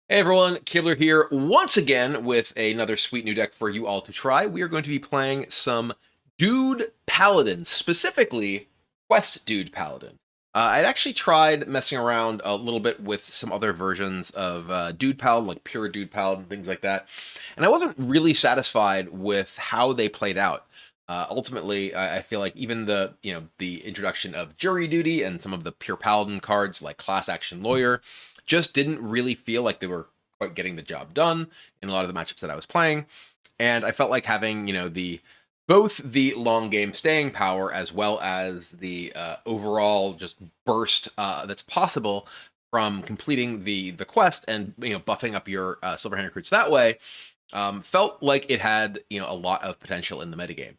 Hey everyone, Kibler here once again with another sweet new deck for you all to try. We are going to be playing some Dude Paladin, specifically Quest Dude Paladin. I'd actually tried messing around a little bit with some other versions of Dude Paladin, like Pure Dude Paladin, things like that, and I wasn't really satisfied with how they played out. Ultimately, I feel like even the introduction of Jury Duty and some of the Pure Paladin cards like Class Action Lawyer just didn't really feel like they were quite getting the job done in a lot of the matchups that I was playing. And I felt like having, the both the long game staying power as well as the overall just burst that's possible from completing the quest and buffing up your Silverhand recruits that way felt like it had a lot of potential in the metagame.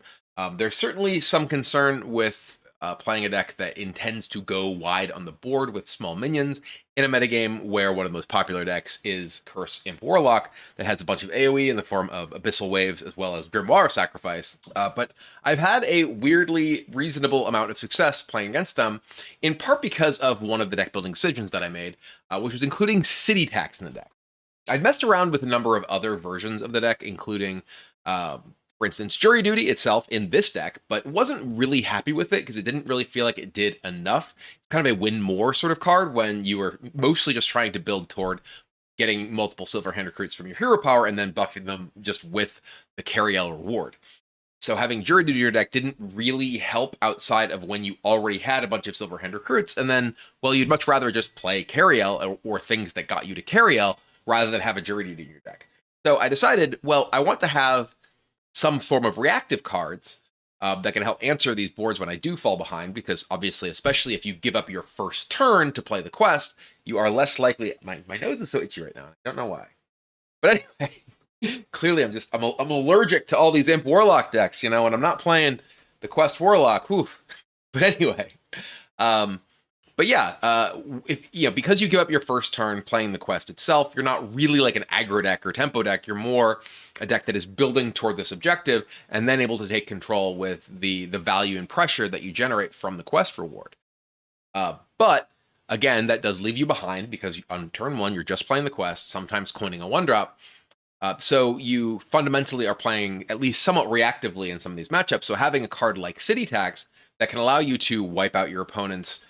There's certainly some concern with playing a deck that intends to go wide on the board with small minions in a metagame where one of the most popular decks is Curse Imp Warlock that has a bunch of AoE in the form of Abyssal Waves as well as Grimoire Sacrifice. But I've had a weirdly reasonable amount of success playing against them, in part because of one of the deck building decisions that I made, which was including City Tax in the deck. I'd messed around with a number of other versions of the deck, including, for instance, Jury Duty itself in this deck, but wasn't really happy with it because it didn't really feel like it did enough. Kind of a win more sort of card when you were mostly just trying to build toward getting multiple Silverhand recruits from your hero power and then buffing them just with the Cariel reward. So having Jury Duty in your deck didn't really help outside of when you already had a bunch of Silverhand recruits, and then, well, you'd much rather just play Cariel or things that got you to Cariel rather than have a Jury Duty in your deck. So I decided, well, I want to have some form of reactive cards that can help answer these boards when I do fall behind, because obviously, especially if you give up your first turn to play the quest, you are less likely. My nose is so itchy right now. I don't know why. But anyway, clearly I'm allergic to all these Imp Warlock decks, and I'm not playing the Quest Warlock. Oof. But anyway, um, but yeah, if because you give up your first turn playing the quest itself, you're not really like an aggro deck or tempo deck. You're more a deck that is building toward this objective and then able to take control with the value and pressure that you generate from the quest reward. But again, that does leave you behind because on turn one you're just playing the quest, sometimes coining a 1-drop. So you fundamentally are playing at least somewhat reactively in some of these matchups. So having a card like City Tax that can allow you to wipe out your opponent's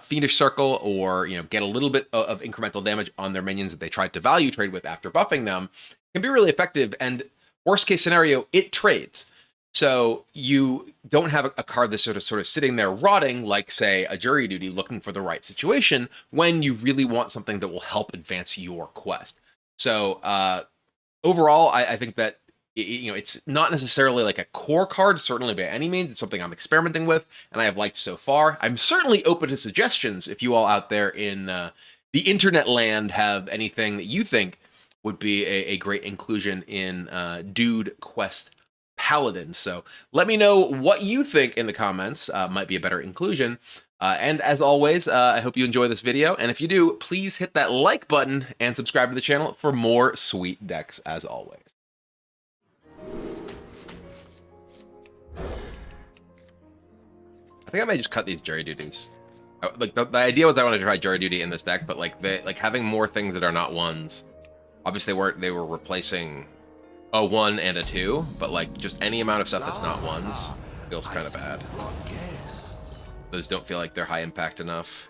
Fiendish Circle or get a little bit of incremental damage on their minions that they tried to value trade with after buffing them can be really effective. And worst case scenario, it trades. So you don't have a card that's sort of sitting there rotting, like say a Jury Duty, looking for the right situation when you really want something that will help advance your quest. So overall, I think that it's not necessarily like a core card, certainly by any means. It's something I'm experimenting with, and I have liked so far. I'm certainly open to suggestions if you all out there in the internet land have anything that you think would be a great inclusion in Dude Quest Paladin. So let me know what you think in the comments. Might be a better inclusion. And as always, I hope you enjoy this video. And if you do, please hit that like button and subscribe to the channel for more sweet decks as always. I think I might just cut these Jury Duties. Like the idea was I wanted to try Jury Duty in this deck, but like having more things that are not ones. Obviously, they were replacing a 1 and a 2, but like just any amount of stuff that's not ones feels kind of bad. Those don't feel like they're high impact enough.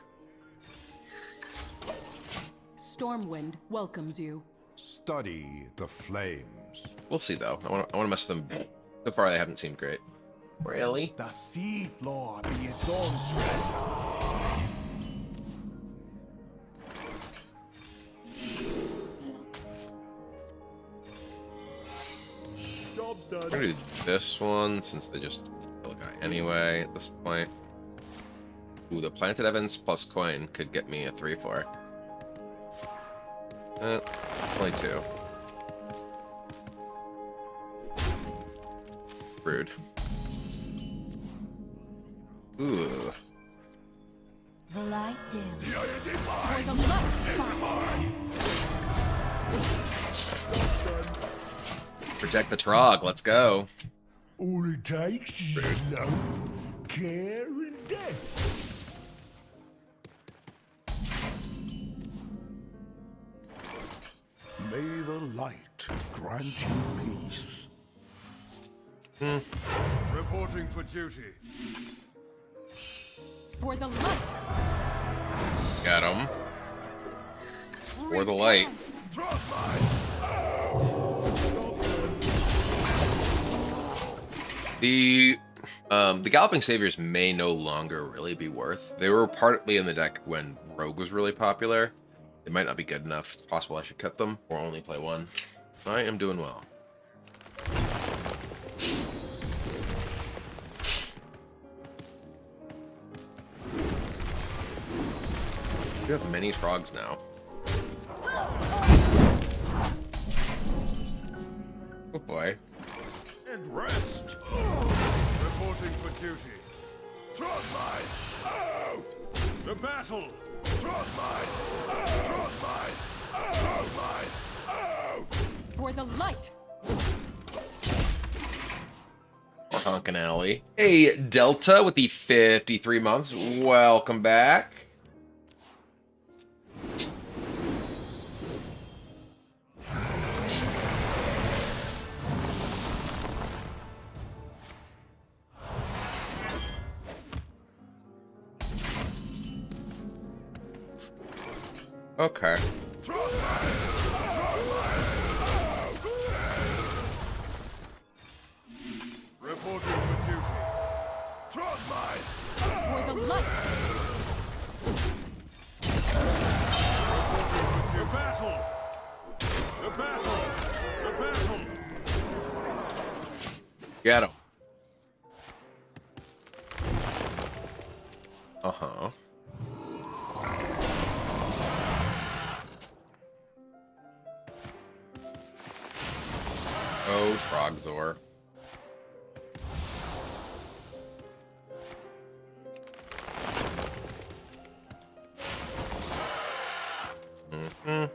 Stormwind welcomes you. Study the flames. We'll see though. I want to mess with them. So far, they haven't seemed great. Really? The sea floor be its own treasure. Job's done. I'm gonna do this one since they just kill a guy anyway at this point. Ooh, the Planted Evans plus coin could get me a 3/4. Only 2. Rude. Ooh. The light dims. For the light Protect the Trog, let's go. All it takes is love, care, and death. light grant you peace. Reporting for duty. For the light. Got him. For the light. The Galloping Saviors may no longer really be worth. They were partly in the deck when Rogue was really popular. They might not be good enough. It's possible I should cut them or only play one. I am doing well. We have many frogs now. Oh boy. And rest. Reporting for duty. Trotline out. The battle. Trotline out. Trotline out. Trotline out. For the light. Honkin' Alley. Hey, Delta with the 53 months. Welcome back. Okay. Reporting for duty. Trotline. For the light. The battle. The battle. The battle. Get him. Uh-huh. Oh, Frogzor. Mm-hmm.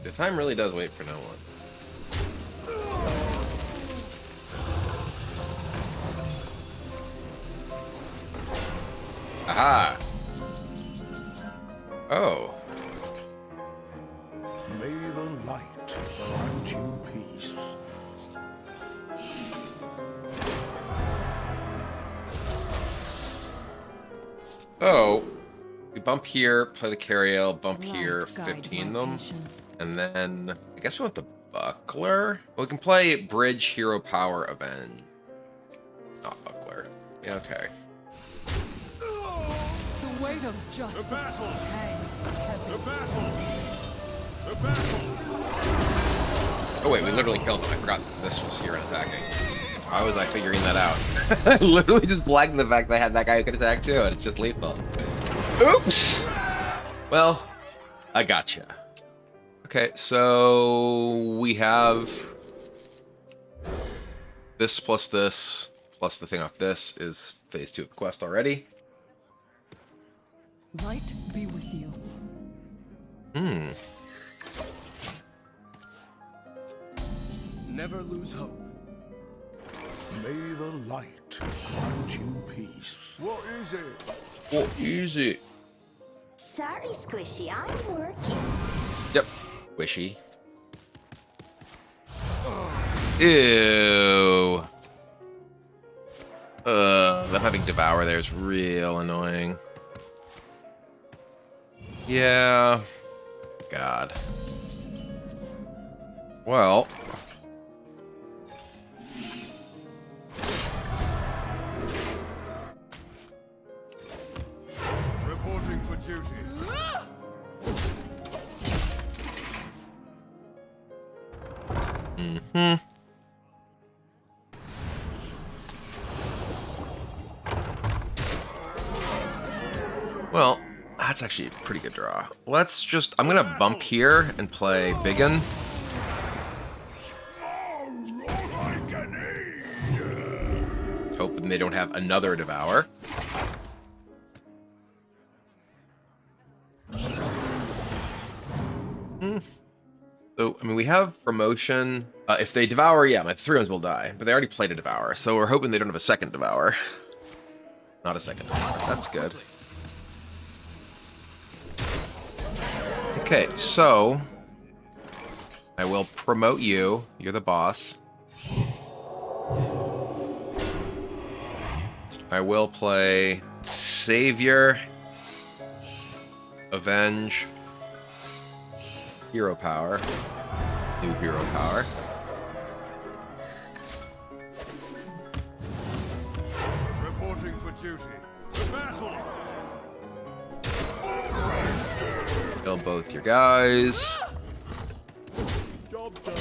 The time really does wait for no one. Aha! Oh. May the light grant you peace. So, we bump here, play the Cariel, bump here, Light guide 15 my them. patience. And then, I guess we want the Buckler? Well, we can play Bridge, Hero Power, Avenge. Not Buckler. Yeah, okay. The weight of justice battle. hangs The heavy. battle. The battle. Oh wait, we literally killed him. I forgot this was here and attacking. How was I figuring that out? I literally just blanked the fact that I had that guy who could attack too, and it's just lethal. Oops! Well, I gotcha. Okay, so we have this plus the thing off this is phase 2 of the quest already. Light be with you. Hmm. Never lose hope. May the light grant you peace. What is it? Oh, easy. Sorry, Squishy, I'm working. Yep. Wishy. Ew. Them having Devour there is real annoying. Yeah. God. Well. Reporting for duty. Mm-hmm. Well, that's actually a pretty good draw. Let's just... I'm gonna bump here and play Biggin. Hoping they don't have another Devour. So, I mean, we have promotion. If they devour, yeah, my 3-1s will die. But they already played a devour, so we're hoping they don't have a second devour. Not a second devour. That's good. Okay, so I will promote you. You're the boss. I will play Savior, Avenge, Hero Power, new Hero Power. Reporting for duty. The battle! Kill both your guys. Job done.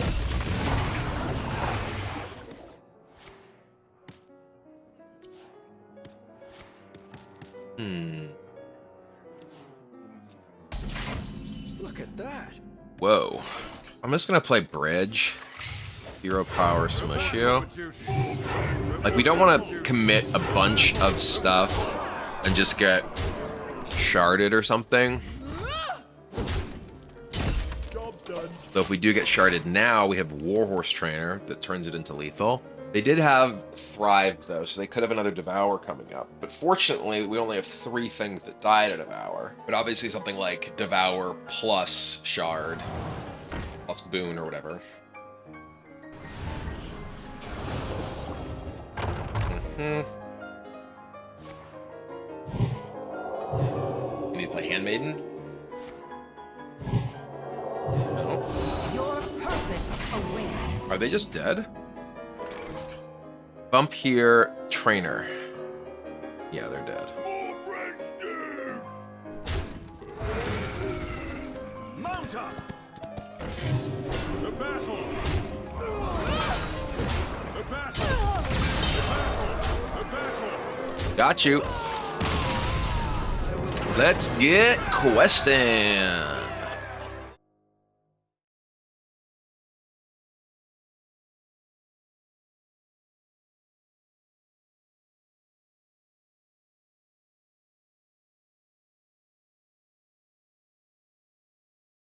Look at that! Whoa. I'm just gonna play Bridge. Hero Power Smush you. For duty. Like, we don't want to commit a bunch of stuff and just get sharded or something. Job done. So if we do get sharded now, we have Warhorse Trainer that turns it into lethal. They did have Thrive, though, so they could have another Devour coming up. But fortunately, we only have 3 things that died at Devour. But obviously something like Devour plus Shard, plus Boon or whatever. You need to play Handmaiden? No. Your purpose awaits. Are they just dead? Bump here, Trainer. Yeah, they're dead. More breadsticks! Mount up! The battle! The battle! The battle! Got you. Let's get questing.